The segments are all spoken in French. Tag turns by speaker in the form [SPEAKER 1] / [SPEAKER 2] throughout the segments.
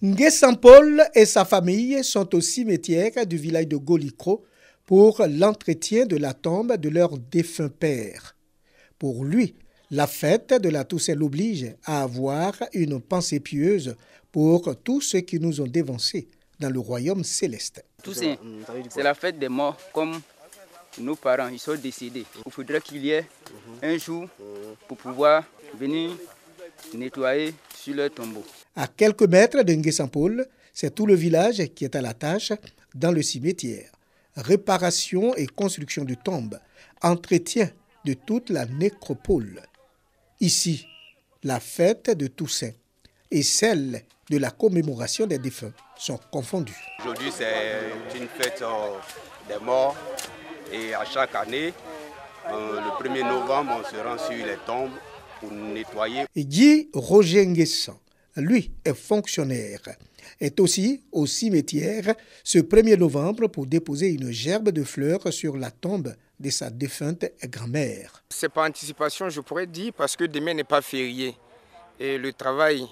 [SPEAKER 1] Nguessan-Paul et sa famille sont au cimetière du village de Golikro pour l'entretien de la tombe de leur défunt père. Pour lui, la fête de la Toussaint l'oblige à avoir une pensée pieuse pour tous ceux qui nous ont dévancés dans le royaume céleste.
[SPEAKER 2] Toussaint, c'est la fête des morts, comme nos parents, ils sont décédés. Il faudrait qu'il y ait un jour pour pouvoir venir nettoyer sur leur tombeau.
[SPEAKER 1] À quelques mètres de Nguessan-Paul, c'est tout le village qui est à la tâche dans le cimetière. Réparation et construction de tombes, entretien de toute la nécropole. Ici, la fête de Toussaint et celle de la commémoration des défunts sont confondues.
[SPEAKER 3] Aujourd'hui, c'est une fête des morts et à chaque année, le 1er novembre, on se rend sur les tombes pour nettoyer.
[SPEAKER 1] Guy Roger Nguessan, lui, est fonctionnaire, est aussi au cimetière ce 1er novembre pour déposer une gerbe de fleurs sur la tombe de sa défunte grand-mère.
[SPEAKER 4] C'est par anticipation, je pourrais dire, parce que demain n'est pas férié. Et le travail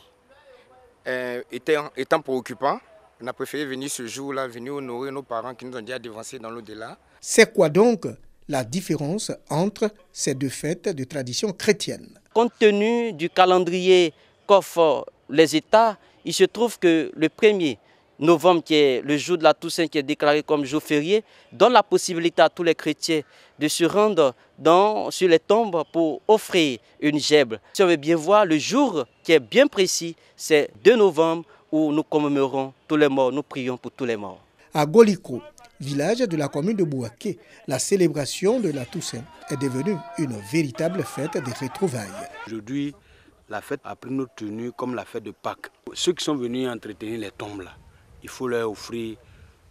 [SPEAKER 4] étant préoccupant, on a préféré venir ce jour-là, venir honorer nos parents qui nous ont déjà dévancés dans l'au-delà.
[SPEAKER 1] C'est quoi donc la différence entre ces deux fêtes de tradition chrétienne?
[SPEAKER 5] Compte tenu du calendrier qu'offrent les États, il se trouve que le 1er novembre, qui est le jour de la Toussaint, qui est déclaré comme jour férié, donne la possibilité à tous les chrétiens de se rendre sur les tombes pour offrir une gerbe. Si on veut bien voir, le jour qui est bien précis, c'est 2 novembre où nous commémorons tous les morts, nous prions pour tous les morts.
[SPEAKER 1] À Golikro, village de la commune de Bouaké, la célébration de la Toussaint est devenue une véritable fête des retrouvailles.
[SPEAKER 6] Aujourd'hui, la fête a pris notre tenue comme la fête de Pâques. Ceux qui sont venus entretenir les tombes là, il faut leur offrir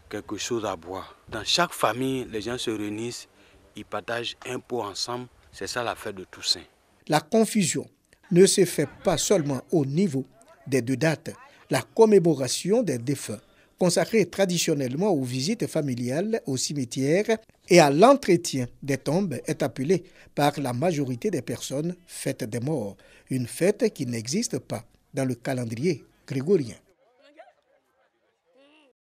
[SPEAKER 6] quelque chose à boire. Dans chaque famille, les gens se réunissent, ils partagent un pot ensemble. C'est ça la fête de Toussaint.
[SPEAKER 1] La confusion ne se fait pas seulement au niveau des deux dates. La commémoration des défunts, consacrée traditionnellement aux visites familiales au cimetière et à l'entretien des tombes, est appelée par la majorité des personnes fête des morts. Une fête qui n'existe pas dans le calendrier grégorien.